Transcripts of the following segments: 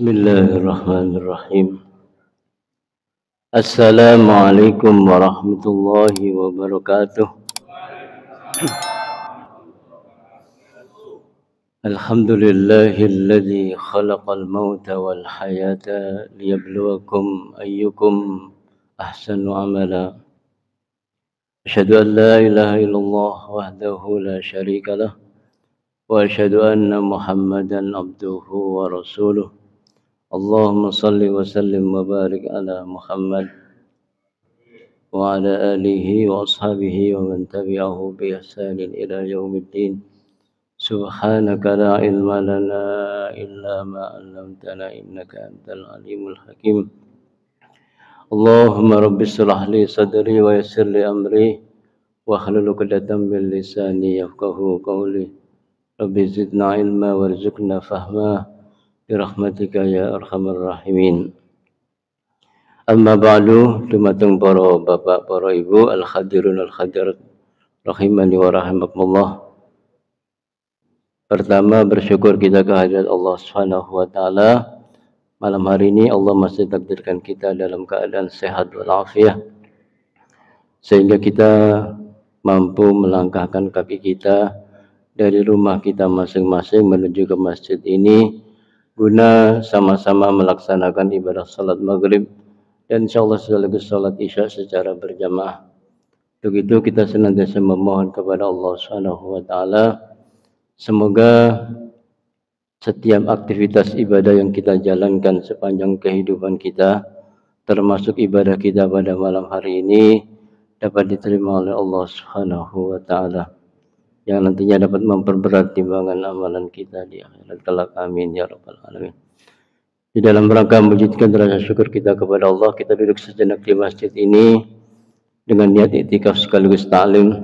Bismillahirrahmanirrahim. Assalamualaikum warahmatullahi wabarakatuh. Alhamdulillahilladzi khalaqal mauta wal hayata liyabluwakum ayyukum ahsanu amala. Asyhadu an la ilaha illallah wahdahu la syarika lah wa asyhadu anna Muhammadan abduhu wa rasuluh. Allahumma salli wa sallim wa barik ala Muhammad wa ala alihi wa ashabihi wa man tabi'ahu bi ihsanin ila yaumiddin. Subhanaka la ilma lana illa ma 'allamtana innaka antal alimul hakim. Allahumma rabbi shrah li sadri wa yassir li amri wa hlul 'uqdatam min lisani yafqahu qawli. Rabbi zidna ilma warzuqna fahma birahmatika ya arhamar rahimin. Amma ba'du, dumateng para bapak, para ibu, al-hadirun al-hadirat rahimani wa rahimakumullah. Pertama, bersyukur kita kehadirat Allah Subhanahu wa taala. Malam hari ini Allah masih takdirkan kita dalam keadaan sehat walafiat, sehingga kita mampu melangkahkan kaki kita dari rumah kita masing-masing menuju ke masjid ini guna sama-sama melaksanakan ibadah salat maghrib dan insyaallah sekaligus salat isya secara berjamaah. Untuk itu kita senantiasa memohon kepada Allah Subhanahu wa taala semoga setiap aktivitas ibadah yang kita jalankan sepanjang kehidupan kita, termasuk ibadah kita pada malam hari ini, dapat diterima oleh Allah Subhanahu wa taala, yang nantinya dapat memperberat timbangan amalan kita di akhirat kelak. Amin ya rabbal alamin. Di dalam rangka mewujudkan rasa syukur kita kepada Allah, kita duduk sejenak di masjid ini dengan niat iktikaf sekaligus ta'lim.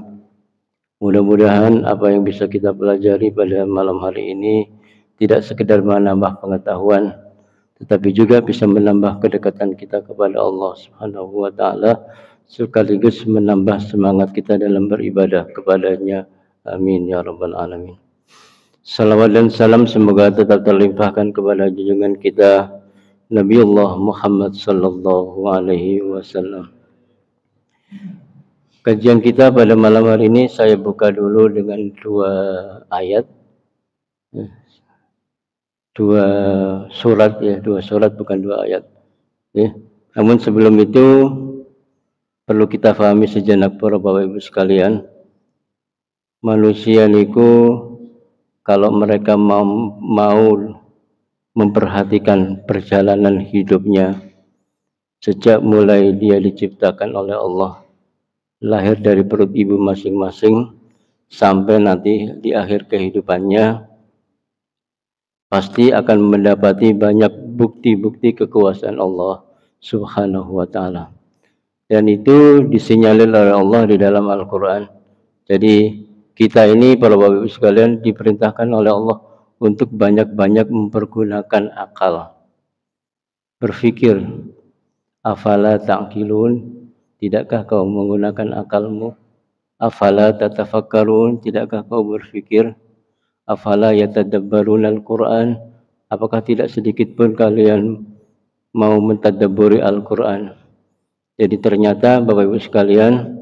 Mudah-mudahan apa yang bisa kita pelajari pada malam hari ini tidak sekedar menambah pengetahuan, tetapi juga bisa menambah kedekatan kita kepada Allah Subhanahu wa taala, sekaligus menambah semangat kita dalam beribadah kepadanya. Amin ya rabbal alamin. Salawat dan salam semoga tetap terlimpahkan kepada junjungan kita Nabiullah Muhammad sallallahu alaihi wasallam. Kajian kita pada malam hari ini saya buka dulu dengan dua surat bukan dua ayat. Namun sebelum itu perlu kita pahami sejenak para Bapak Ibu sekalian. Manusia niku kalau mereka mau memperhatikan perjalanan hidupnya sejak mulai dia diciptakan oleh Allah, lahir dari perut ibu masing-masing sampai nanti di akhir kehidupannya, pasti akan mendapati banyak bukti-bukti kekuasaan Allah Subhanahu wa taala. Dan itu disinyalir oleh Allah di dalam Al-Qur'an. Jadi kita ini para Bapak Ibu sekalian diperintahkan oleh Allah untuk banyak-banyak mempergunakan akal. Berpikir, afala ta'qilun, tidakkah kau menggunakan akalmu? Afala tatafakkarun, tidakkah kau berpikir? Afala yatadabbaruna al-Qur'an, apakah tidak sedikit pun kalian mau mentadabburi Al-Qur'an? Jadi ternyata Bapak Ibu sekalian,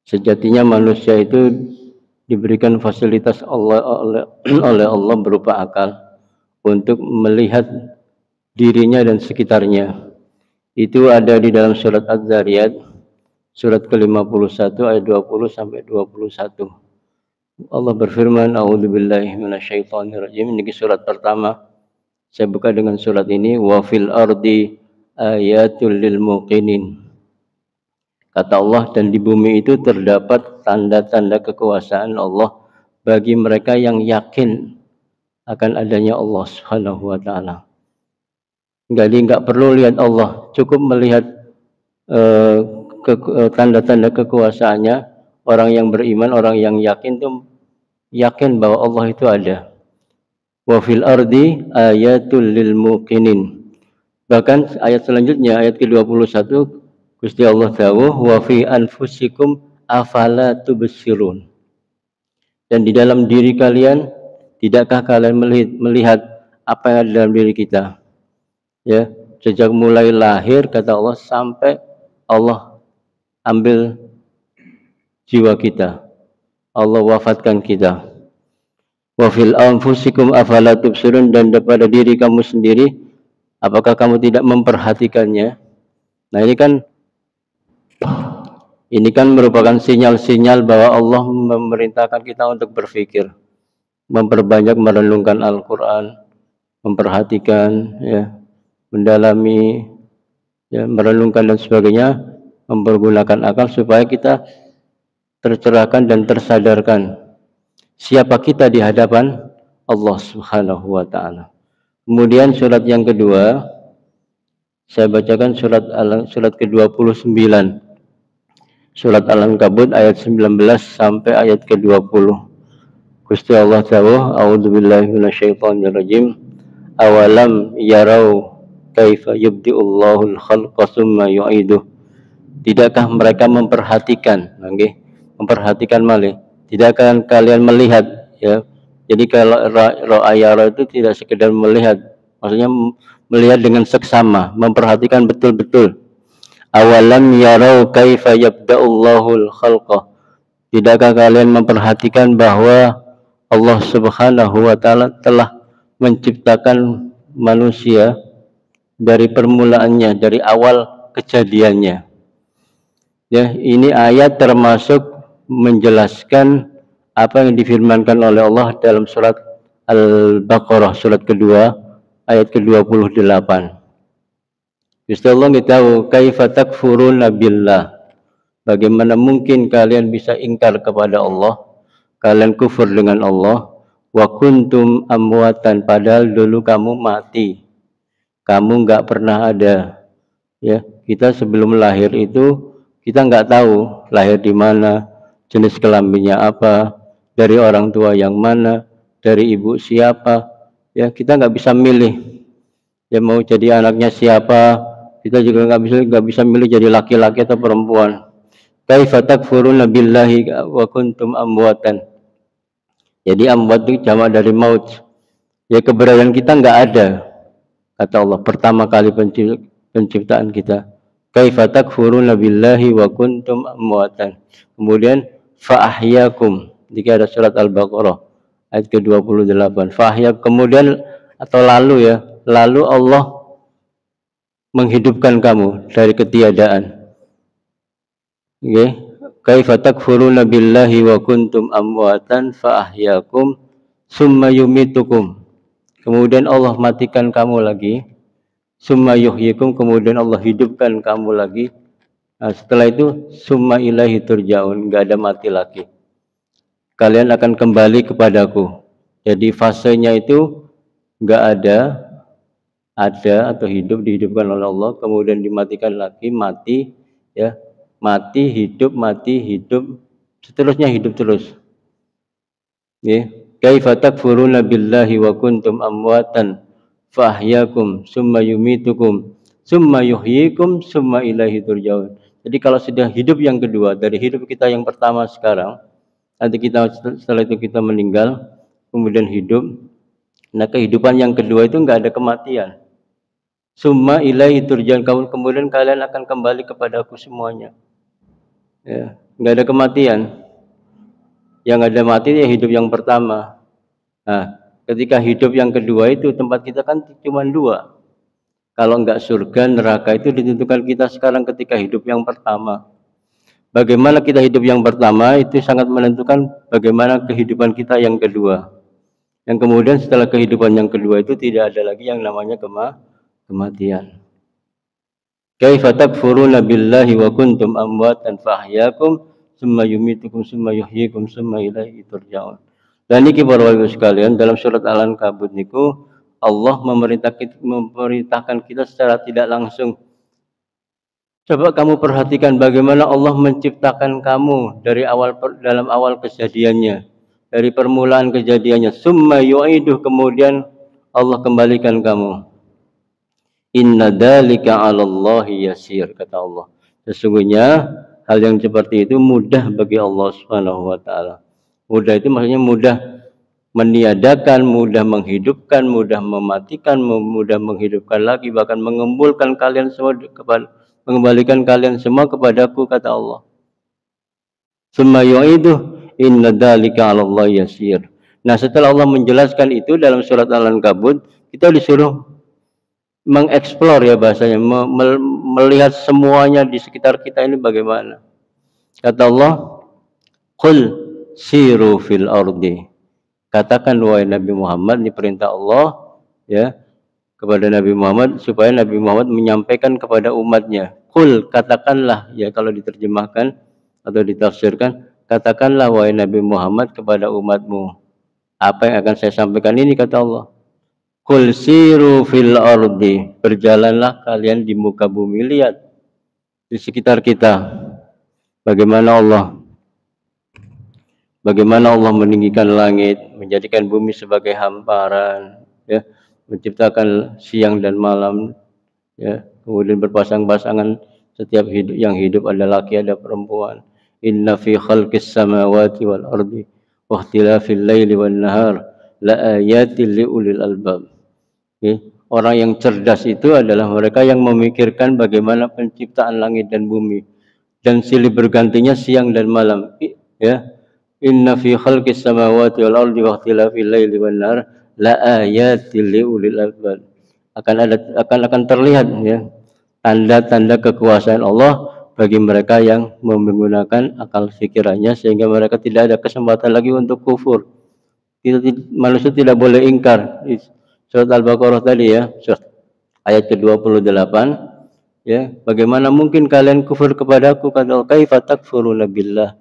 sejatinya manusia itu diberikan fasilitas oleh Allah berupa akal untuk melihat dirinya dan sekitarnya. Itu ada di dalam surat Az-Zariyat, surat ke-51 ayat 20 sampai 21. Allah berfirman, a'udzubillahi minasyaitonirrajim. Ini surat pertama. Saya buka dengan surat ini, wa fil ardi ayatul lil muqinin. Kata Allah, dan di bumi itu terdapat tanda-tanda kekuasaan Allah bagi mereka yang yakin akan adanya Allah Subhanahu wa taala. Jadi enggak perlu lihat Allah, cukup melihat tanda-tanda kekuasaannya. Orang yang beriman, orang yang yakin itu yakin bahwa Allah itu ada. Wa fil ardi ayatul lil muqinin. Bahkan ayat selanjutnya, ayat ke-21, Gusti Allah dawuh, wa fi anfusikum afala tubsirun. Dan di dalam diri kalian, tidakkah kalian melihat apa yang ada dalam diri kita. Ya, sejak mulai lahir kata Allah sampai Allah ambil jiwa kita, Allah wafatkan kita. Wa fil anfusikum afala tubsirun, dan pada diri kamu sendiri apakah kamu tidak memperhatikannya? Nah, ini kan merupakan sinyal-sinyal bahwa Allah memerintahkan kita untuk berpikir, memperbanyak merenungkan Al-Qur'an, memperhatikan, ya, mendalami, ya, merenungkan dan sebagainya, mempergunakan akal supaya kita tercerahkan dan tersadarkan siapa kita di hadapan Allah Subhanahu wa taala. Kemudian surat yang kedua, saya bacakan surat ke-29. Surat Al-Ankabut ayat 19 sampai ayat ke-20. Gusti Allah dawuh, a'udzubillahi minasyaitonirrajim. Awalam yarau kaifa yubdi'ullahul khalqa tsumma yu'iduh. Tidakkah mereka memperhatikan, nggih, memperhatikan malih. Tidakkah kalian melihat, ya. Jadi kalau ra'ayara itu tidak sekedar melihat, maksudnya melihat dengan seksama, memperhatikan betul-betul. Awalam yarau kaifa yabda'ullahul khalqa. Tidakkah kalian memperhatikan bahwa Allah Subhanahu wa taala telah menciptakan manusia dari permulaannya, dari awal kejadiannya. Ya, ini ayat termasuk menjelaskan apa yang difirmankan oleh Allah dalam surat Al-Baqarah, surat kedua, ayat ke-28. Gusti Allah tahu, kaifa takfuruna billah. Bagaimana mungkin kalian bisa ingkar kepada Allah, kalian kufur dengan Allah, wa kuntum amwatan, padahal dulu kamu mati, kamu nggak pernah ada. Ya, kita sebelum lahir itu kita nggak tahu lahir di mana, jenis kelaminnya apa, dari orang tua yang mana, dari ibu siapa. Ya, kita nggak bisa milih. Ya, mau jadi anaknya siapa, kita juga nggak bisa milih jadi laki-laki atau perempuan. Kaifa takfuruna billahi wa kuntum amwatan. Jadi amwat itu jamak dari maut. Ya, keberadaan kita nggak ada, kata Allah, pertama kali penciptaan kita. Kaifa takfuruna billahi wa kuntum amwatan. Kemudian fa'ahyakum, jika ada surat Al-Baqarah ayat ke-28. Fa'ahyakum, kemudian atau lalu, ya, lalu Allah menghidupkan kamu dari ketiadaan. Okay. Kaifa takfuruna billahi wa kuntum amwatan fa ahyakum summa yumitukum. Kemudian Allah matikan kamu lagi. Summa yuhyikum, kemudian Allah hidupkan kamu lagi. Nah, setelah itu summa ilaihi turja'un, enggak ada mati lagi. Kalian akan kembali kepadaku. Jadi fasenya itu enggak ada atau hidup, dihidupkan oleh Allah, kemudian dimatikan lagi, mati, ya. Mati, hidup, seterusnya hidup terus. Ya, kaifa takfuruna billahi wa kuntum amwatan fa ahyakum summa yumitukum summa yuhyikum summa ilaihi turja'un. Jadi kalau sudah hidup yang kedua dari hidup kita yang pertama sekarang, nanti kita setelah itu kita meninggal, kemudian hidup. Nah, kehidupan yang kedua itu enggak ada kematian. Summa ilaihi turja'un, kemudian kalian akan kembali kepadaku semuanya. Ya, nggak ada kematian. Yang ada mati ya hidup yang pertama. Nah, ketika hidup yang kedua itu tempat kita kan cuma dua. Kalau nggak surga, neraka itu ditentukan kita sekarang ketika hidup yang pertama. Bagaimana kita hidup yang pertama itu sangat menentukan bagaimana kehidupan kita yang kedua. Yang kemudian setelah kehidupan yang kedua itu tidak ada lagi yang namanya kematian. Kaifa takfuruna billahi wa kuntum amwatan fa ahyakum summa yumitukum summa yuhyikum summa ilaihi turja'un. Dan niki para warga sekalian, dalam surat Al-Ankabut niku Allah memerintahkan kita secara tidak langsung. Coba kamu perhatikan bagaimana Allah menciptakan kamu dari dalam awal kejadiannya, dari permulaan kejadiannya, summa yu'iduh, kemudian Allah kembalikan kamu. Inna dzalika 'alallahi yasir, kata Allah. Sesungguhnya hal yang seperti itu mudah bagi Allah Subhanahu wa taala. Mudah itu maksudnya mudah meniadakan, mudah menghidupkan, mudah mematikan, mudah menghidupkan lagi, bahkan mengembalikan kalian semua kepadaku, kata Allah. Summa yu'iduh inna dzalika 'ala Allah yasir. Nah, setelah Allah menjelaskan itu dalam surat Al-Ankabut, kita disuruh mengeksplor, ya bahasanya, melihat semuanya di sekitar kita ini bagaimana. Kata Allah, qul siru fil ardi. Katakan wahai Nabi Muhammad, ini perintah Allah ya kepada Nabi Muhammad supaya Nabi Muhammad menyampaikan kepada umatnya. Qul, katakanlah, ya kalau diterjemahkan atau ditafsirkan, katakanlah wahai Nabi Muhammad kepada umatmu. Apa yang akan saya sampaikan ini, kata Allah. Qul siru fil ardi. Berjalanlah kalian di muka bumi, lihat di sekitar kita. Bagaimana Allah meninggikan langit, menjadikan bumi sebagai hamparan, ya, menciptakan siang dan malam, ya, kemudian berpasang-pasangan, setiap yang hidup ada laki ada perempuan. Inna fi khalqis samawati wal ardi wa ikhtilafil laili wan nahar la ayatil liulil albab. Orang yang cerdas itu adalah mereka yang memikirkan bagaimana penciptaan langit dan bumi dan silih bergantinya siang dan malam, ya. Inna fi khalqis samawati wal ardi wa ikhtilafil laili wan nahar la ayatil liulil albab. Akan terlihat, ya, tanda-tanda kekuasaan Allah bagi mereka yang menggunakan akal pikirannya, sehingga mereka tidak ada kesempatan lagi untuk kufur. Manusia tidak boleh ingkar. Surat Al-Baqarah tadi, ya, surat ayat ke-28, ya, bagaimana mungkin kalian kufur kepadaku, kata Allah, kaifa takfuruna billah,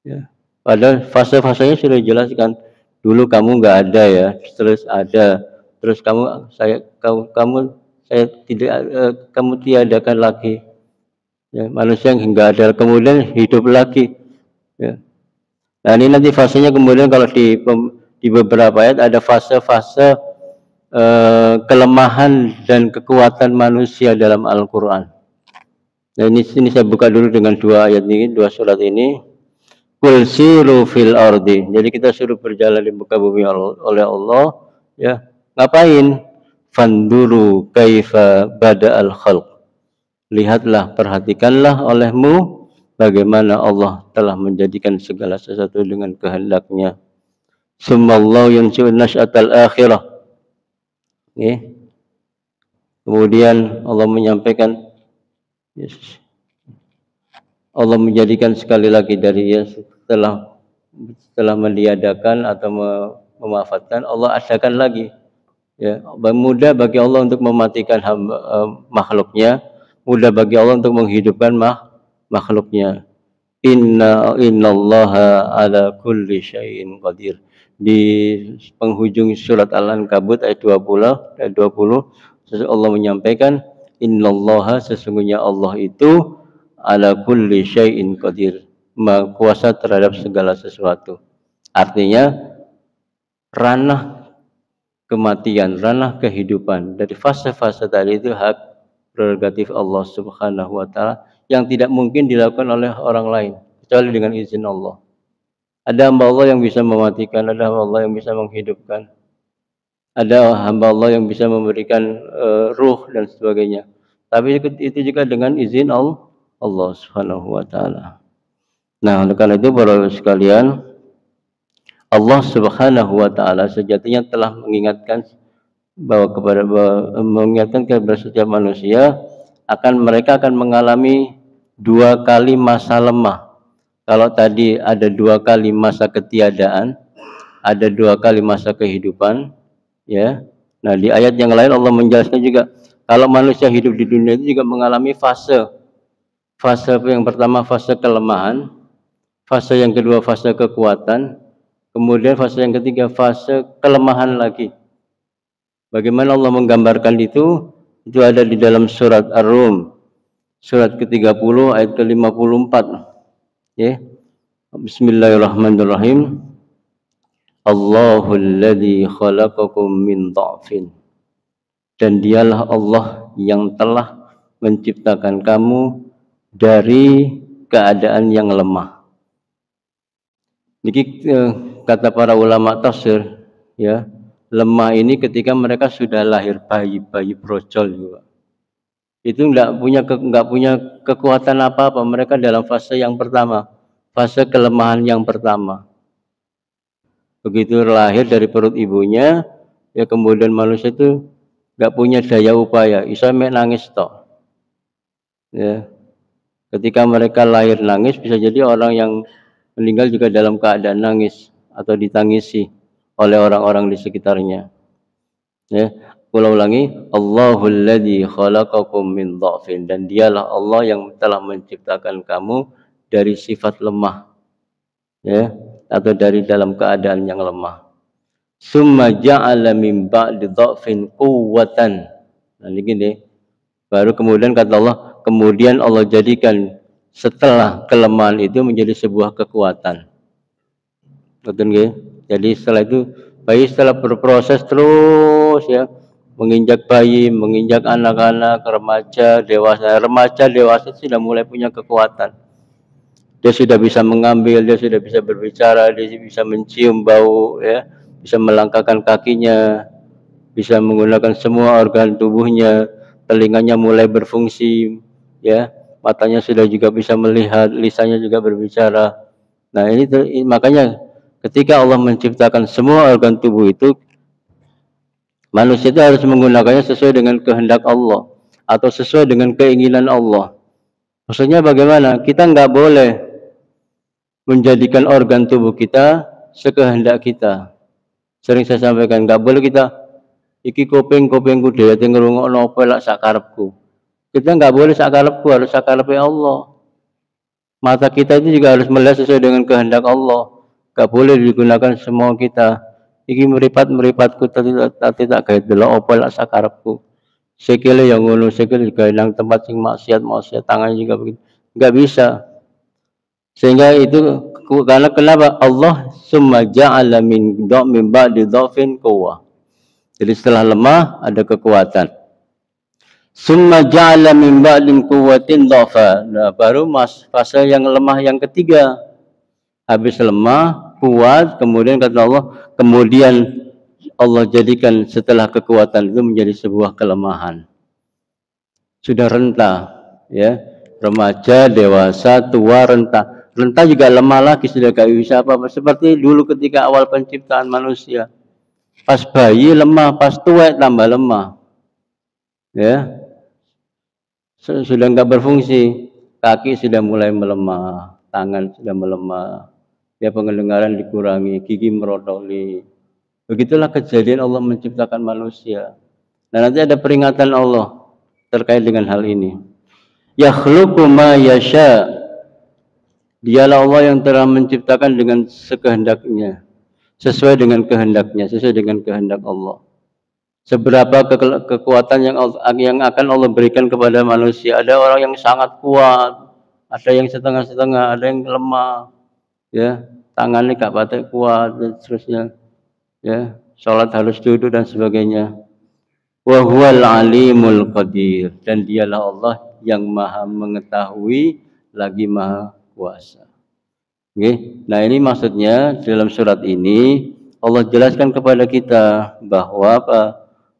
ya. Padahal fase-fasenya sudah dijelaskan. Dulu kamu nggak ada, ya, terus ada, terus kamu tiadakan lagi, ya, manusia yang nggak ada kemudian hidup lagi, ya. Nah, ini nanti fasenya kemudian kalau di beberapa ayat ada fase-fase kelemahan dan kekuatan manusia dalam Al-Quran. Nah, ini saya buka dulu dengan dua ayat ini, dua surat ini. Qul siru fil ardi. Jadi kita suruh berjalan di muka bumi oleh Allah, ya. Ngapain? Fanduru kaifa bada'al khalq. Lihatlah, perhatikanlah olehmu bagaimana Allah telah menjadikan segala sesuatu dengan kehendaknya. Summallahu yansha'u nasy'atal akhirah. Kemudian Allah menyampaikan, yes, Allah menjadikan sekali lagi dari, ya, setelah meniadakan atau memafatkan, Allah adakan lagi, ya. Mudah bagi Allah untuk mematikan makhluknya, mudah bagi Allah untuk menghidupkan makhluknya. Innallaha ala kulli syai'in qadir. Di penghujung surat Al-Ankabut ayat 20, Allah menyampaikan, innallaha, sesungguhnya Allah itu ala kulli syai'in qadir, maha kuasa terhadap segala sesuatu. Artinya ranah kematian, ranah kehidupan dari fase-fase tadi itu hak prerogatif Allah Subhanahu wa taala yang tidak mungkin dilakukan oleh orang lain kecuali dengan izin Allah. Ada hamba Allah yang bisa mematikan, ada hamba Allah yang bisa menghidupkan, ada hamba Allah yang bisa memberikan ruh dan sebagainya. Tapi itu juga dengan izin Allah Subhanahu wa taala. Nah, oleh karena itu para sekalian, Allah Subhanahu wa taala sejatinya telah mengingatkan kepada setiap manusia mereka akan mengalami dua kali masa lemah. Kalau tadi ada dua kali masa ketiadaan, ada dua kali masa kehidupan, ya. Nah, di ayat yang lain Allah menjelaskan juga kalau manusia hidup di dunia itu juga mengalami fase yang pertama fase kelemahan, fase yang kedua fase kekuatan, kemudian fase yang ketiga fase kelemahan lagi. Bagaimana Allah menggambarkan itu ada di dalam surat Ar-Rum, surat ke-30 ayat ke-54, ya. Bismillahirrahmanirrahim. Allahul ladzi khalaqakum min dha'fin. Dan dialah Allah yang telah menciptakan kamu dari keadaan yang lemah. Jadi kata para ulama tafsir, ya, lemah ini ketika mereka sudah lahir bayi brojol juga. Itu nggak punya kekuatan apa-apa. Mereka dalam fase yang pertama, fase kelemahan yang pertama. Begitu lahir dari perut ibunya, ya kemudian manusia itu nggak punya daya upaya, bisa nangis toh. Ya, ketika mereka lahir nangis, bisa jadi orang yang meninggal juga dalam keadaan nangis atau ditangisi oleh orang-orang di sekitarnya. Ya, ulang ulangi, Allahul ladzi khalaqakum min dha'fin, dan dialah Allah yang telah menciptakan kamu dari sifat lemah, ya, atau dari dalam keadaan yang lemah. Summa ja'ala min ba'di dha'fin quwwatan. Nah, ini gini. Baru kemudian kata Allah, kemudian Allah jadikan setelah kelemahan itu menjadi sebuah kekuatan. Betul nggih? Jadi setelah itu bayi setelah berproses terus, ya, menginjak bayi, menginjak anak-anak, remaja, dewasa. Remaja, dewasa sudah mulai punya kekuatan. Dia sudah bisa mengambil, dia sudah bisa berbicara, dia bisa mencium bau, ya, bisa melangkahkan kakinya, bisa menggunakan semua organ tubuhnya, telinganya mulai berfungsi, ya, matanya sudah juga bisa melihat, lisannya juga berbicara. Nah, ini makanya ketika Allah menciptakan semua organ tubuh itu, manusia itu harus menggunakannya sesuai dengan kehendak Allah atau sesuai dengan keinginan Allah. Maksudnya bagaimana? Kita nggak boleh menjadikan organ tubuh kita sekehendak kita. Sering saya sampaikan, nggak boleh kita iki kupingku dhewe ngrungokno apa lak sakarepku. Kita nggak boleh sakarepku, harus sakarepe Allah. Mata kita itu juga harus melihat sesuai dengan kehendak Allah. Gak boleh digunakan semua kita. Iki meripatku tadi tak gawe delok apa lak sakarepku. Sikile yang ngono, sikile juga nang tempat sing maksiat, tangannya juga begitu. Enggak bisa. Sehingga itu karena kenapa? Allah summa ja'ala min ba'di dhafin quwwah. Jadi setelah lemah ada kekuatan. Summa ja'ala min ba'di quwwatin dhafa. Nah, baru fase yang lemah yang ketiga. Habis lemah, kuat, kemudian kata Allah, kemudian Allah jadikan setelah kekuatan itu menjadi sebuah kelemahan. Sudah renta, ya, remaja, dewasa, tua, renta. Renta juga lemah lagi, sudah gak bisa apa-apa. Seperti dulu ketika awal penciptaan manusia. Pas bayi lemah, pas tua tambah lemah. Ya, sudah nggak berfungsi, kaki sudah mulai melemah, tangan sudah melemah, ya, pendengaran dikurangi, gigi merotoli. Begitulah kejadian Allah menciptakan manusia. Dan nanti ada peringatan Allah terkait dengan hal ini. Yakhluqu ma yasha. Dialah Allah yang telah menciptakan dengan sekehendaknya, sesuai dengan kehendaknya, sesuai dengan kehendak Allah. Seberapa kekuatan yang akan Allah berikan kepada manusia. Ada orang yang sangat kuat, ada yang setengah-setengah, ada yang lemah, ya, tangannya gak patek kuat, dan seterusnya, ya, sholat harus duduk dan sebagainya. Wa huwal alimul qadir, dan dialah Allah yang maha mengetahui lagi maha kuasa. Oke. Nah, ini maksudnya dalam surat ini Allah jelaskan kepada kita bahwa apa?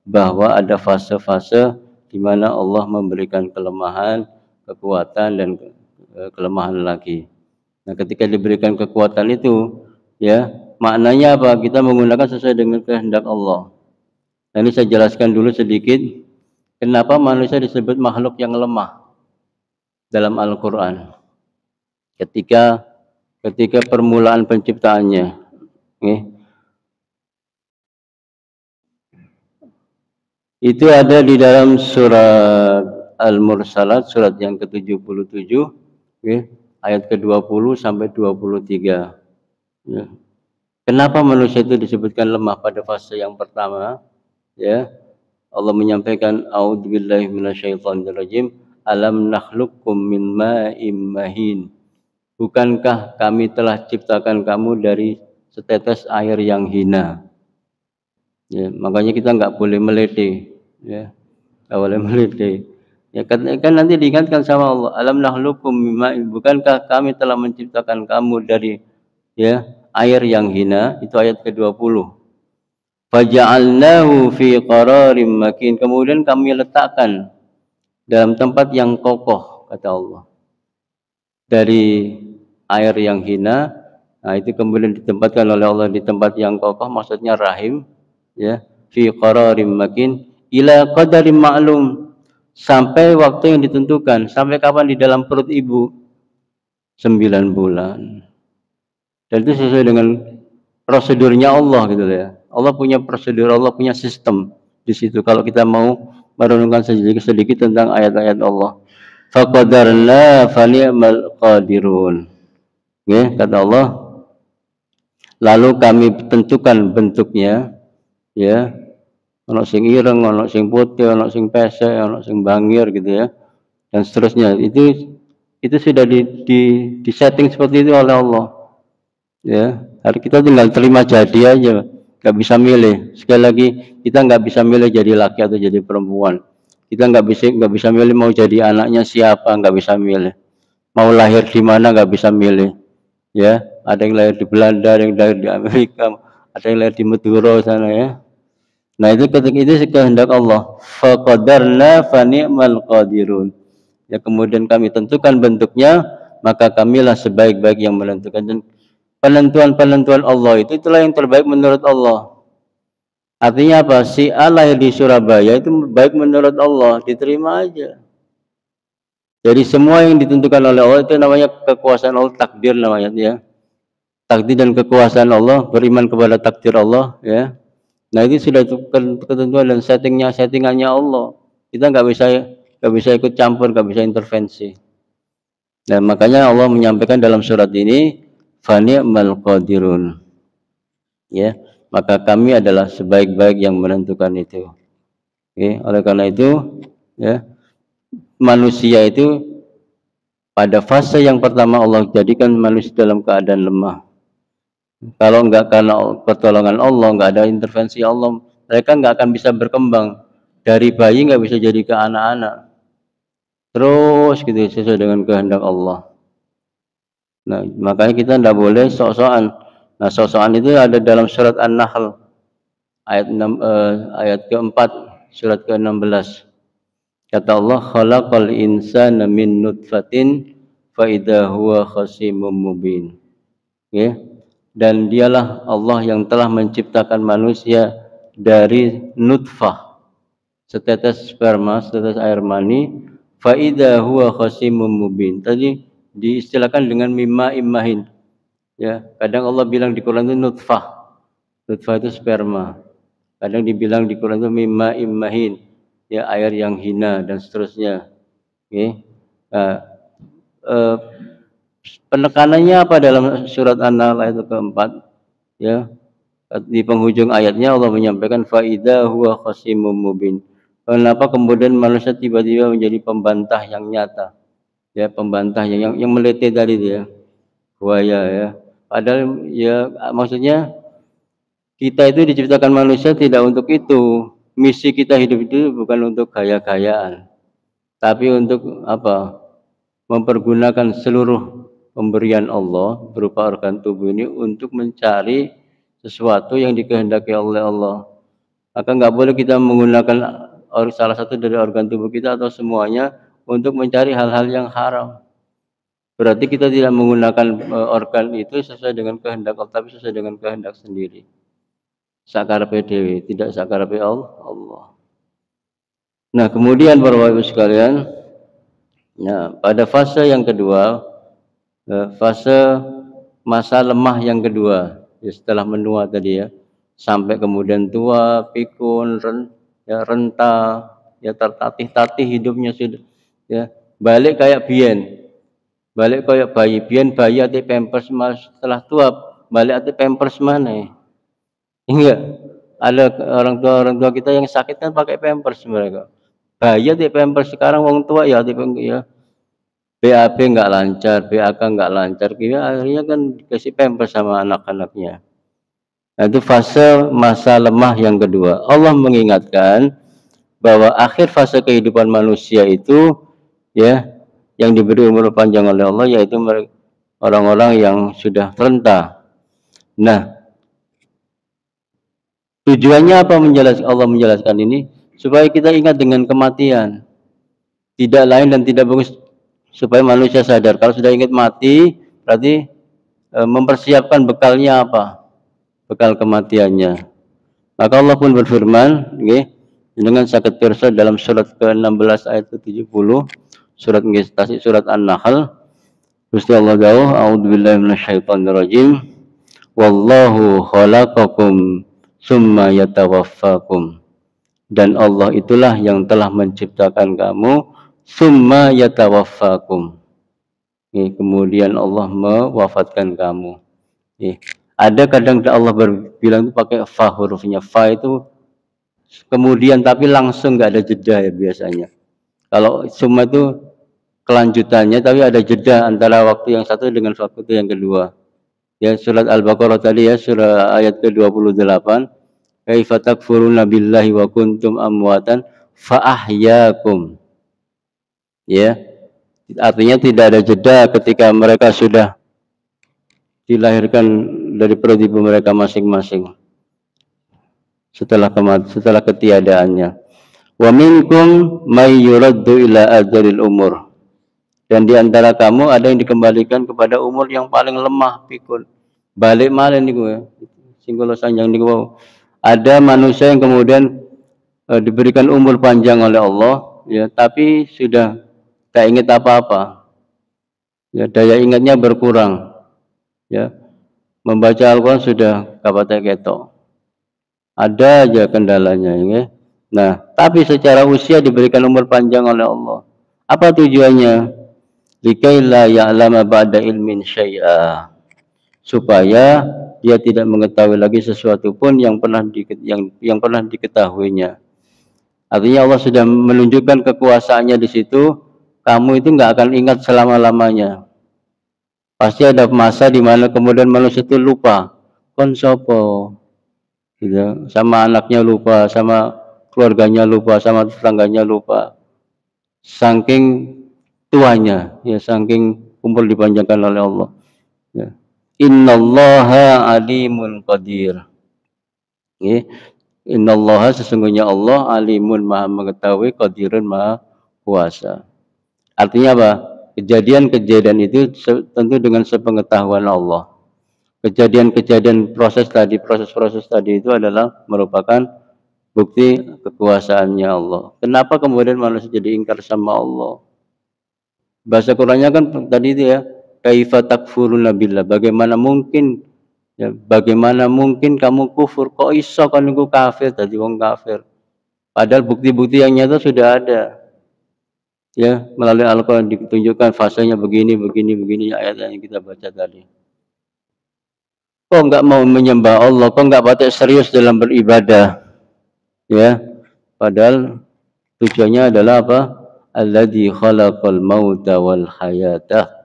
Bahwa ada fase-fase di mana Allah memberikan kelemahan, kekuatan, dan kelemahan lagi. Nah, ketika diberikan kekuatan itu, ya, maknanya apa? Kita menggunakan sesuai dengan kehendak Allah. Nah, ini saya jelaskan dulu sedikit kenapa manusia disebut makhluk yang lemah dalam Al-Quran. Ketika permulaan penciptaannya, itu ada di dalam surat Al-Mursalat, surat yang ke-77, ayat ke-20 sampai 23. Ya. Kenapa manusia itu disebutkan lemah pada fase yang pertama? Ya, Allah menyampaikan, A'udzubillahi minasyaitonirrajim, alam nakhluqkum min ma'im mahin. Bukankah kami telah ciptakan kamu dari setetes air yang hina? Ya, makanya kita nggak boleh melete, ya, nggak boleh melete. Ya, kan nanti diingatkan sama Allah, alam nakhluqkum min ma'in, bukankah kami telah menciptakan kamu dari, ya, air yang hina, itu ayat ke-20. Faja'alnahu fi qararim makin. Kemudian kami letakkan dalam tempat yang kokoh, kata Allah. Dari air yang hina, nah itu kemudian ditempatkan oleh Allah di tempat yang kokoh, maksudnya rahim, ya, fi qararim makin ila qadarim ma'lum, sampai waktu yang ditentukan. Sampai kapan? Di dalam perut ibu 9 bulan. Dan itu sesuai dengan prosedurnya Allah gitu ya. Allah punya prosedur, Allah punya sistem di situ. Kalau kita mau merenungkan sedikit tentang ayat-ayat Allah. Faqadarna fa ni'mal qadirun. Ya, kata Allah, lalu kami tentukan bentuknya, ya. Ono sing ireng, ono sing putih, ono sing pesek, ono sing bangir gitu ya. Dan seterusnya. Itu sudah di setting seperti itu oleh Allah. Ya, hari kita tinggal terima jadi aja, nggak bisa milih. Sekali lagi, kita nggak bisa milih jadi laki atau jadi perempuan. Kita nggak bisa milih mau jadi anaknya siapa, nggak bisa milih. Mau lahir di mana nggak bisa milih. Ya, ada yang lahir di Belanda, ada yang lahir di Amerika, ada yang lahir di Madura sana ya. Nah itu ketika itu kehendak Allah. Faqadarna fa ni'mal qadirun. Ya, kemudian kami tentukan bentuknya, maka kamilah sebaik-baik yang menentukan. Dan penentuan Allah itulah yang terbaik menurut Allah. Artinya apa? Si A lahir di Surabaya itu baik menurut Allah, diterima aja. Jadi semua yang ditentukan oleh Allah itu namanya kekuasaan Allah, takdir namanya ya. Takdir dan kekuasaan Allah, beriman kepada takdir Allah ya. Nah itu sudah ketentuan dan settingannya Allah. Kita nggak bisa ikut campur, nggak bisa intervensi. Dan makanya Allah menyampaikan dalam surat ini, fa ni'mal qadirun. Ya, maka kami adalah sebaik-baik yang menentukan itu. Oke, oleh karena itu, ya, manusia itu pada fase yang pertama Allah jadikan manusia dalam keadaan lemah. Kalau enggak karena pertolongan Allah, enggak ada intervensi Allah, mereka enggak akan bisa berkembang. Dari bayi enggak bisa jadi ke anak-anak. Terus gitu sesuai dengan kehendak Allah. Nah, makanya kita enggak boleh sok-sokan. Nah, sok-sokan itu ada dalam surat An-Nahl ayat keempat, surat ke-16. Kata Allah, khalaqal insana min nutfatin fa idza huwa khasimun mubin. Ya. Dan dialah Allah yang telah menciptakan manusia dari nutfah, setetes sperma, setetes air mani, fa idza huwa khasimun mubin. Tadi diistilahkan dengan mimma immahin. Ya, kadang Allah bilang di Quran itu nutfah. Nutfah itu sperma. Kadang dibilang di Quran itu mimma immahin, ya air yang hina dan seterusnya. Oke. Penekanannya apa dalam surat An-Nahl ayat keempat? Ya, di penghujung ayatnya Allah menyampaikan faida huwa khasimun mubin. Kenapa kemudian manusia tiba-tiba menjadi pembantah yang nyata? Ya, pembantah yang melete tadi dia. Buaya ya. Padahal ya maksudnya kita itu diciptakan manusia tidak untuk itu. Misi kita hidup itu bukan untuk gaya-gayaan, tapi untuk apa? Mempergunakan seluruh pemberian Allah berupa organ tubuh ini untuk mencari sesuatu yang dikehendaki oleh Allah. Maka nggak boleh kita menggunakan salah satu dari organ tubuh kita atau semuanya untuk mencari hal-hal yang haram. Berarti kita tidak menggunakan organ itu sesuai dengan kehendak Allah, tapi sesuai dengan kehendak sendiri. Sakarepe dewe, tidak sakarepe Allah. Nah, kemudian para Bapak Ibu sekalian, nah, pada fase yang kedua, fase masa lemah yang kedua, ya, setelah menua tadi ya, sampai kemudian tua, pikun, renta, ya tertatih-tatih hidupnya sudah, ya balik kayak bayi, bayi ati pampers mas, setelah tua balik ati pampers mana? Enggak, ada orang tua kita yang sakit kan pakai pampers mereka. Bayi ati pampers, sekarang wong tua ya BAB nggak lancar, BAK nggak lancar, akhirnya kan dikasih pampers sama anak-anaknya. Nah, itu fase masa lemah yang kedua. Allah mengingatkan bahwa akhir fase kehidupan manusia itu ya yang diberi umur panjang oleh Allah yaitu orang-orang yang sudah renta. Nah, tujuannya apa Allah menjelaskan ini? Supaya kita ingat dengan kematian. Tidak lain dan tidak bagus, supaya manusia sadar. Kalau sudah ingat mati, berarti mempersiapkan bekalnya apa? Bekal kematiannya. Maka Allah pun berfirman, okay, dengan sakit pirsa dalam surat ke-16 ayat ke-70, surat An-Nahl, Gusti Allah jauh, a'udzubillahi minasyaitonirrajim. Wallahu khalaqakum summa yatawaffakum. Dan Allah itulah yang telah menciptakan kamu, summa yatawaffakum. Kemudian Allah mewafatkan kamu. Ada kadang Allah berbilang itu pakai fa, hurufnya fa itu kemudian tapi langsung nggak ada jeda ya biasanya. Kalau summa itu kelanjutannya tapi ada jeda antara waktu yang satu dengan waktu yang kedua. Ya, surat Al-Baqarah tadi ya, surah ayat ke-28. Kaifa takfuruna billahi wa kuntum amwatan fa ahyakum. Ya. Artinya tidak ada jeda ketika mereka sudah dilahirkan dari perut ibu mereka masing-masing. Setelah ketiadaannya. Wa minkum may yuraddu ila adzalil umur. Dan di antara kamu ada yang dikembalikan kepada umur yang paling lemah, pikun. Balik malah niku ya. Singgola sanjang niku. Ada manusia yang kemudian diberikan umur panjang oleh Allah, ya, tapi sudah tak ingat apa-apa. Ya, daya ingatnya berkurang. Ya. Membaca Al-Qur'an sudah kapate ketok. Ada aja kendalanya, ya. Nah, tapi secara usia diberikan umur panjang oleh Allah. Apa tujuannya? Likai la ya'lama ba'da ilmin syai'a. Supaya dia tidak mengetahui lagi sesuatu pun yang pernah diketahuinya. Artinya Allah sudah menunjukkan kekuasaannya di situ. Kamu itu nggak akan ingat selama-lamanya. Pasti ada masa di mana kemudian manusia itu lupa. Kon sopo, gitu. Sama anaknya lupa, sama keluarganya lupa, sama tetangganya lupa. Saking tuanya, ya, saking umur dipanjangkan oleh Allah. Ya. Innallaha alimun qadir. Ya. Innallaha sesungguhnya Allah alimun maha mengetahui, qadirun maha kuasa. Artinya apa? Kejadian-kejadian itu tentu dengan sepengetahuan Allah. Kejadian-kejadian proses tadi itu adalah merupakan bukti kekuasaannya Allah. Kenapa kemudian manusia jadi ingkar sama Allah? Bahasa Qur'annya kan tadi itu ya, kaifa takfuruna billah, bagaimana mungkin ya, bagaimana mungkin kamu kufur, kok iso kan niku kafir, tadi wong kafir. Padahal bukti-bukti yang nyata sudah ada. Ya, melalui Al-Qur'an ditunjukkan fasenya begini ayat yang kita baca tadi. Kok enggak mau menyembah Allah, kok enggak pakai serius dalam beribadah? Ya, padahal tujuannya adalah apa? Alladzi khalaqal mauta wal hayata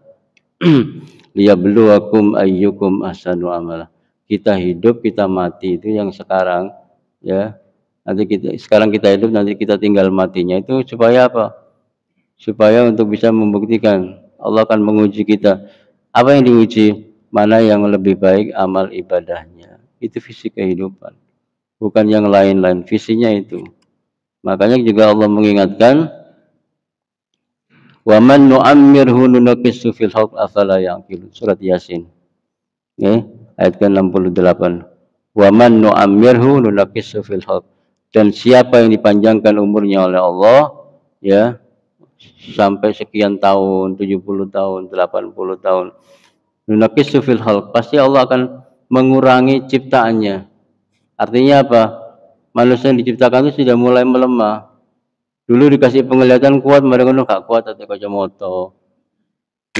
liyabluwakum ayyukum ahsanu amala. Kita hidup, kita mati itu yang sekarang, ya. Nanti sekarang kita hidup, nanti kita tinggal matinya itu supaya apa? Supaya untuk bisa membuktikan Allah akan menguji kita. Apa yang diuji? Mana yang lebih baik amal ibadahnya. Itu visi kehidupan. Bukan yang lain-lain, visinya itu. Makanya juga Allah mengingatkan, wa man nu'ammirhu nunaqqisu fil khalq afala ya'qilun. Surat Yasin. Ayat ke-68. Wa man nu'ammirhu nunaqqisu fil khalq. Dan siapa yang dipanjangkan umurnya oleh Allah, ya, sampai sekian tahun, 70 tahun, 80 tahun. Nunaqqisu fil khalq, pasti Allah akan mengurangi ciptaannya. Artinya apa? Manusia yang diciptakan itu sudah mulai melemah. Dulu dikasih penglihatan kuat, mereka nggak kuat atau kacamata.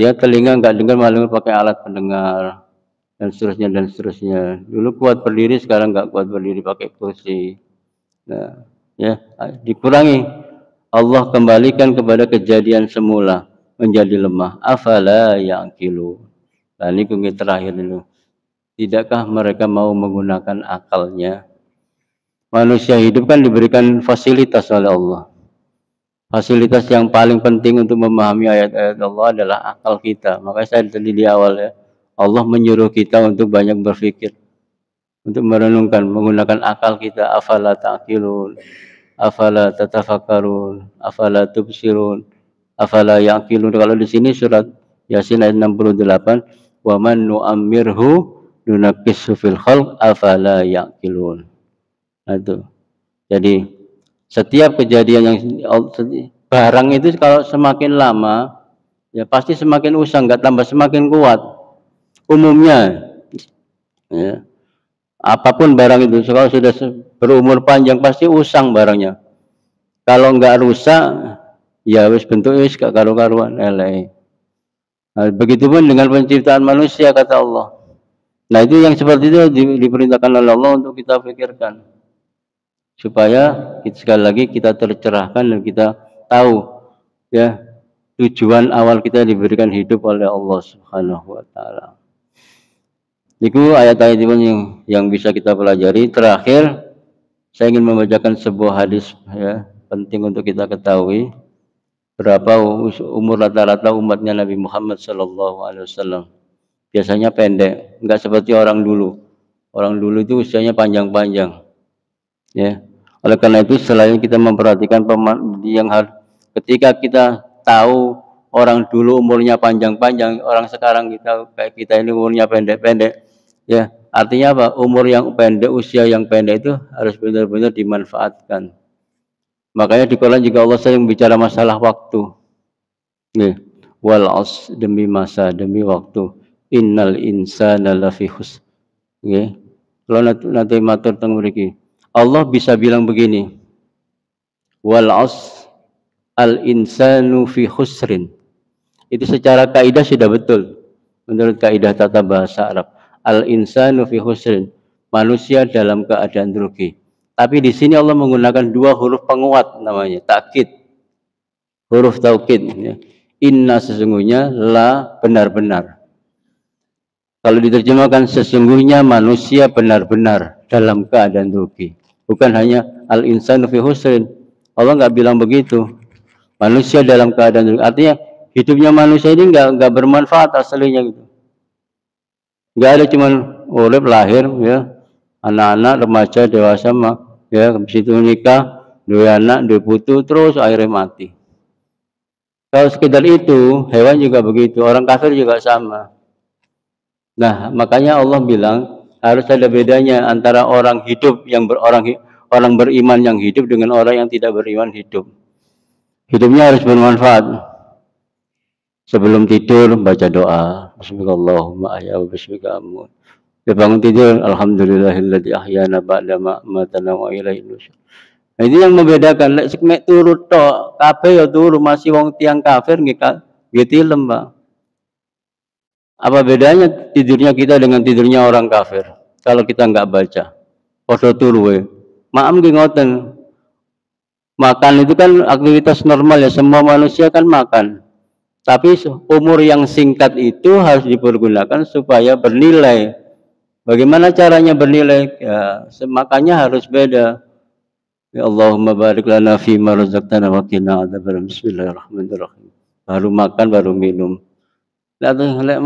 Ya, telinga nggak dengar, malah pakai alat pendengar dan seterusnya. Dulu kuat berdiri, sekarang nggak kuat berdiri, pakai kursi. Nah, ya, dikurangi. Allah kembalikan kepada kejadian semula, menjadi lemah. Afala ya'qilu. Nah, ini kunci terakhir dulu. Tidakkah mereka mau menggunakan akalnya? Manusia hidup kan diberikan fasilitas oleh Allah. Fasilitas yang paling penting untuk memahami ayat-ayat Allah adalah akal kita. Makanya saya tadi di awal ya, Allah menyuruh kita untuk banyak berpikir, untuk merenungkan, menggunakan akal kita. Afala ta'qilun, afala tatafakkarun, afala tubsirun, afala yaqilun. Kalau di sini surat Yasin ayat 68, wa man nu'ammirhu nunaqqishu fil khalq afala yaqilun. Nah, itu. Jadi setiap kejadian yang barang itu kalau semakin lama ya pasti semakin usang, nggak tambah semakin kuat. Umumnya ya, apapun barang itu kalau sudah berumur panjang pasti usang barangnya. Kalau nggak rusak ya wis bentuknya wis gak karu-karuan elek. Nah, begitupun dengan penciptaan manusia kata Allah. Nah, itu yang seperti itu diperintahkan oleh Allah untuk kita pikirkan. Supaya sekali lagi kita tercerahkan dan kita tahu ya tujuan awal kita diberikan hidup oleh Allah Subhanahu wa taala. Itu ayat-ayat yang bisa kita pelajari. Terakhir saya ingin membacakan sebuah hadis ya, penting untuk kita ketahui berapa umur rata-rata umatnya Nabi Muhammad SAW. Biasanya pendek, enggak seperti orang dulu. Orang dulu itu usianya panjang-panjang. Ya. Oleh karena itu selain kita memperhatikan yang ketika kita tahu orang dulu umurnya panjang-panjang, orang sekarang kayak kita ini umurnya pendek-pendek, ya artinya apa? Umur yang pendek, usia yang pendek itu harus benar-benar dimanfaatkan. Makanya di Quran juga Allah sering bicara masalah waktu. Nih, wal as demi masa, demi waktu. Innal insana lafi khusr. Nggih. Kalau nanti matur teng mriki. Allah bisa bilang begini. Wal as al insanu fi khusrin. Itu secara kaidah sudah betul. Menurut kaidah tata bahasa Arab. Al insanu fi khusrin. Manusia dalam keadaan rugi. Tapi di sini Allah menggunakan dua huruf penguat namanya, takkid. Huruf taukid ya. Inna sesungguhnya la benar-benar. Kalau diterjemahkan sesungguhnya manusia benar-benar dalam keadaan rugi. Bukan hanya al-insanu fi husrin. Allah nggak bilang begitu. Manusia dalam keadaan rugi. Artinya hidupnya manusia ini nggak bermanfaat aslinya gitu. Nggak ada cuman urip lahir ya, anak-anak, remaja, dewasa ya, habis itu nikah, dua anak, dua putu, terus akhirnya mati. Kalau sekedar itu, hewan juga begitu, orang kafir juga sama. Nah, makanya Allah bilang harus ada bedanya antara orang hidup orang beriman yang hidup dengan orang yang tidak beriman hidup. Hidupnya harus bermanfaat. Sebelum tidur baca doa, Bismillahirrahmanirrahim, ahya wa bismika amut. Bangun tidur, alhamdulillahilladzi ahyana ba'da ma amatana wa ilaihi nusyur. Nah, ini yang membedakan lek sik mek turu tok, kabeh ya turu, masih wong tiang kafir nggih tilem, Pak. Apa bedanya tidurnya kita dengan tidurnya orang kafir? Kalau kita enggak baca, padha turu we. Maam nggih ngoten. Makan itu kan aktivitas normal ya, semua manusia kan makan. Tapi umur yang singkat itu harus dipergunakan supaya bernilai. Bagaimana caranya bernilai? Ya, makanya harus beda. Ya Allahumma barik lana fi ma razaqtana wa qina adzabannar. Bismillahirrahmanirrahim. Baru makan baru minum. Lek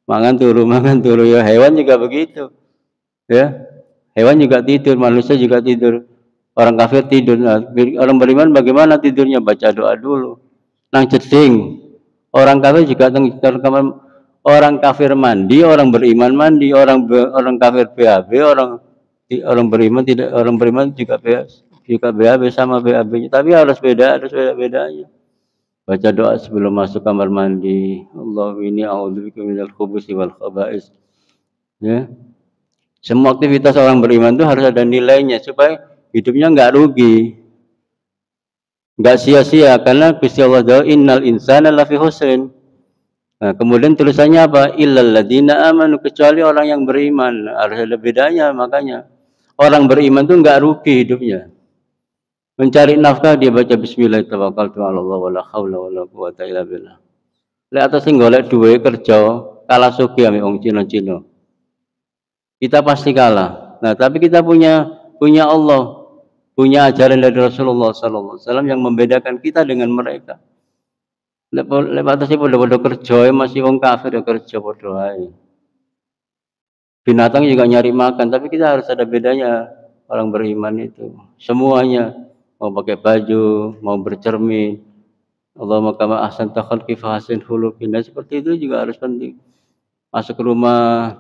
mangan turu ya, hewan juga begitu. Ya. Hewan juga tidur, manusia juga tidur. Orang kafir tidur. Nah, orang beriman bagaimana tidurnya? Baca doa dulu. Nang jeding. Orang kafir juga orang kafir mandi, orang beriman mandi, orang kafir BAB, orang beriman tidak, orang beriman juga BAB sama BAB-nya, tapi harus bedanya. Baca doa sebelum masuk kamar mandi. Allah ini a'udzubika minal khubuthi wal khaba'is. Ya. Semua aktivitas orang beriman itu harus ada nilainya supaya hidupnya enggak rugi. Enggak sia-sia karena Gusti Allah tahu innal insana lafi khusrin. Nah, kemudian tulisannya apa? Illal ladzina amanu, kecuali orang yang beriman. Harus ada bedanya, makanya orang beriman itu enggak rugi hidupnya. Mencari nafkah dia baca bismillah tawakkaltu 'alallah wala haula wala quwata illa billah. Lek atas sing golek duwe kerja kalah sugih ambek wong Cina-Cina. Kita pasti kalah. Nah, tapi kita punya Allah, punya ajaran dari Rasulullah sallallahu alaihi wasallam yang membedakan kita dengan mereka. Lek batase padha-padha kerja masih wong kafir ya kerja padha wae. Binatang juga nyari makan, tapi kita harus ada bedanya orang beriman itu. Semuanya, mau pakai baju, mau bercermin, Allahumma kama ahsanta khalqi fa ahsin khuluqi. Nah, seperti itu juga harus penting. Masuk ke rumah,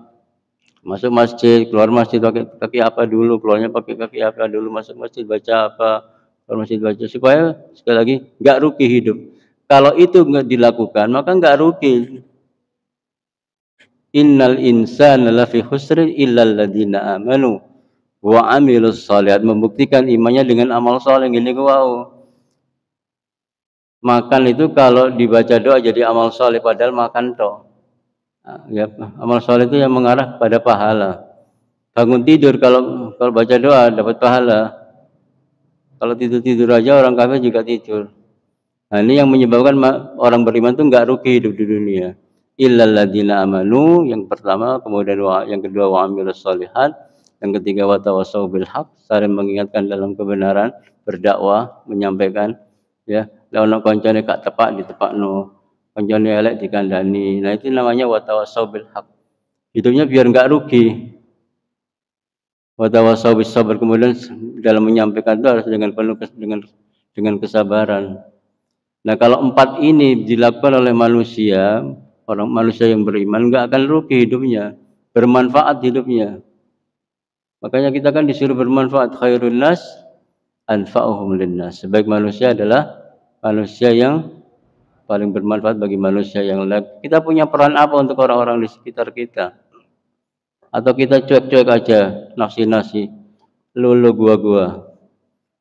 masuk masjid, keluar masjid pakai kaki apa dulu, keluarnya pakai kaki apa dulu, masuk masjid baca apa, keluar masjid baca, supaya sekali lagi nggak rugi hidup. Kalau itu nggak dilakukan, maka nggak rugi. Innal insana lafi khusrin illal ladzina amanu wa amilus shalihat, membuktikan imannya dengan amal saleh. Gini wow. Makan itu kalau dibaca doa jadi amal saleh, padahal makan toh. Ya, amal saleh itu yang mengarah pada pahala. Bangun tidur kalau baca doa dapat pahala. Kalau tidur aja orang kafir juga tidur. Nah, ini yang menyebabkan orang beriman itu nggak rugi hidup di dunia. Illal ladzina amanu yang pertama, kemudian yang kedua wa amilus shalihat, yang ketiga wa tawassaw bil haq, saling mengingatkan dalam kebenaran, berdakwah, menyampaikan ya. Lah ono koncone gak tepak ditepakno, koncone elek dikandani. Nah, itu namanya wa tawassaw bil haq. Hidupnya biar nggak rugi. Wa tawassaw bis sabr, kemudian dalam menyampaikan itu harus dengan penuh dengan kesabaran. Nah, kalau 4 ini dilakukan oleh manusia, orang manusia yang beriman nggak akan rugi hidupnya, bermanfaat hidupnya. Makanya kita kan disuruh bermanfaat, khairun nas anfa'uhum linnas. Sebaik manusia adalah manusia yang paling bermanfaat bagi manusia yang lain. Kita punya peran apa untuk orang-orang di sekitar kita? Atau kita cuek-cuek aja, nasi-nasi, lulu gua.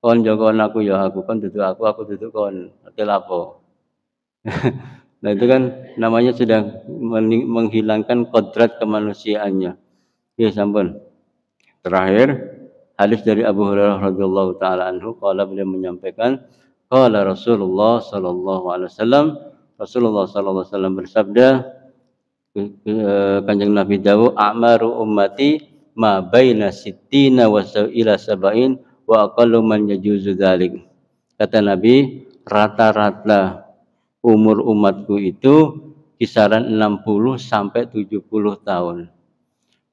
Kon jokon aku ya aku, kon duduk aku duduk kon. Ate lapo. Nah, itu kan namanya sudah menghilangkan kodrat kemanusiaannya. Ya, sampun. Terakhir, hadis dari Abu Hurairah radhiyallahu taala anhu, qala, beliau menyampaikan, qala Rasulullah sallallahu alaihi wasallam bersabda, Kanjeng Nabi dawuh, a'maru ummati ma baina sittina wa ila sab'in wa aqallu man yajuzu dzalik. Kata Nabi, rata-rata umur umatku itu kisaran 60 sampai 70 tahun.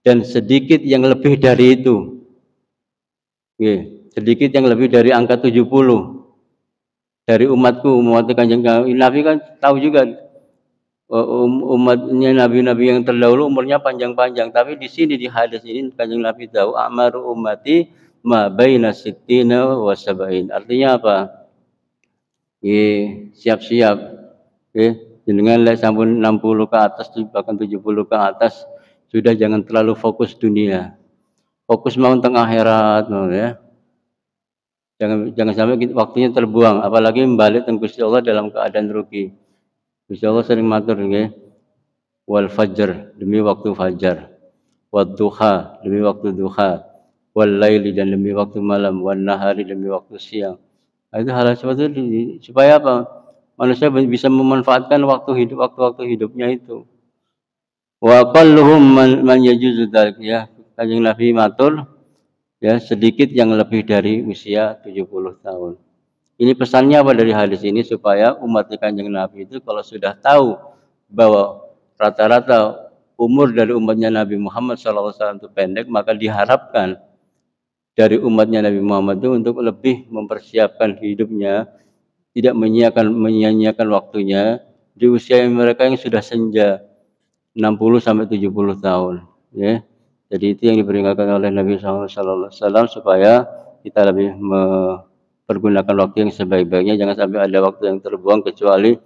Dan sedikit yang lebih dari itu. Sedikit yang lebih dari angka 70. Dari umatku, umat Kanjeng Nabi kan tahu juga umatnya nabi-nabi yang terdahulu umurnya panjang-panjang, tapi di sini di hadis ini Kanjeng Nabi tahu amaru ummati ma baina sittina wa sab'in. Artinya apa? Siap-siap. Jenengan lek sampun 60 ke atas bahkan 70 ke atas sudah jangan terlalu fokus dunia. Fokus mau tentang akhirat ya. Jangan sampai waktunya terbuang, apalagi membalik teng Gusti Allah dalam keadaan rugi. Gusti Allah sering matur nggih, wal fajr, demi waktu fajar, wad duha, demi waktu duha, wal laili, dan demi waktu malam, wan nahari, demi waktu siang. Nah, itu hal seperti itu supaya apa? Manusia bisa memanfaatkan waktu hidupnya itu. Wa qalluhum man yajuzu dzalik, ya. Kanjeng Nabi matur, ya, sedikit yang lebih dari usia 70 tahun. Ini pesannya apa dari hadis ini? Supaya umat Kanjeng Nabi itu kalau sudah tahu bahwa rata-rata umur dari umatnya Nabi Muhammad SAW itu pendek, maka diharapkan dari umatnya Nabi Muhammad itu untuk lebih mempersiapkan hidupnya, tidak menyia-nyiakan waktunya di usia mereka yang sudah senja, 60 sampai 70 tahun, ya. Jadi itu yang diperingatkan oleh Nabi SAW supaya kita lebih pergunakan waktu yang sebaik-baiknya, jangan sampai ada waktu yang terbuang, kecuali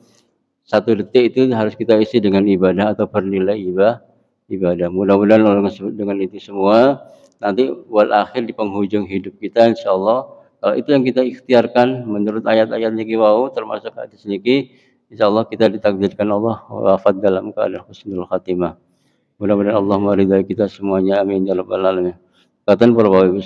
1 detik itu harus kita isi dengan ibadah atau bernilai ibadah. Mudah-mudahan dengan itu semua nanti wal akhir di penghujung hidup kita insyaallah, kalau itu yang kita ikhtiarkan menurut ayat-ayat niki wau termasuk hadis niki, insyaallah kita ditakdirkan Allah wafat dalam keadaan husnul khatimah. Mudah-mudahan Allah meridai kita semuanya, amin ya rabbal alamin. Katakan para Bapak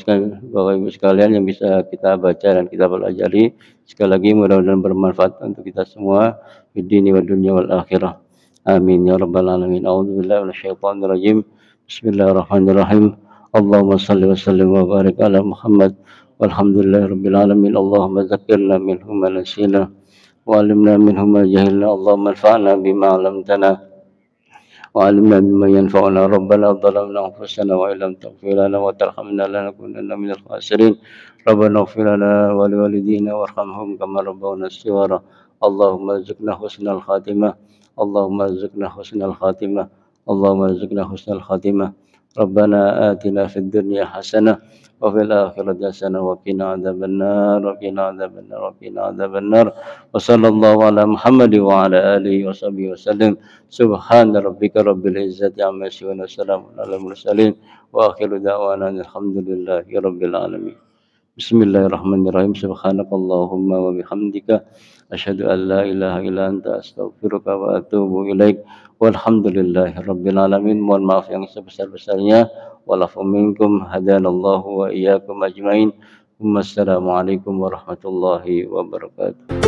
Ibu sekalian yang bisa kita baca dan kita pelajari, sekali lagi mudah-mudahan bermanfaat untuk kita semua di dunia wa dunya wal akhirah. Amin ya rabbal alamin. A'udzubillahi minasyaitonir rajim. Bismillahirrahmanirrahim. Allahumma shalli wa sallim wa barik ala Muhammad walhamdulillahirabbil alamin. Allahumma dzakkirna minhu ma nasina وعلمنا منه ما جهلنا اللهم انفعنا بما علمتنا وعلمنا بما ينفعنا ربنا ظلمنا أنفسنا وإن لم تغفر لنا وترحمنا لنكونن من الخاسرين ربنا اغفر لنا ولوالدينا وارحمهم كما ربونا صغارا اللهم ارزقنا حسن الخاتمة اللهم ارزقنا حسن الخاتمة اللهم ارزقنا حسن الخاتمة ربنا آتنا في الدنيا حسنة وفي الآخرة حسنة وقنا عذاب النار وقنا عذاب النار وقنا عذاب النار وصلى الله على محمد وعلى آله وصحبه وسلم سبحان ربك رب العزة عما يصفون وسلام على المرسلين وآخر دعوانا الحمد لله رب العالمين بسم الله الرحمن الرحيم سبحانك اللهم وبحمدك أشهد أن لا إله إلا أنت أستغفرك وأتوب إليك والحمد لله رب العالمين. Mohon maaf yang sebesar-besarnya. Walafu minkum hadanallahu wa iyyakum ajmain. Wassalamualaikum warahmatullahi wabarakatuh.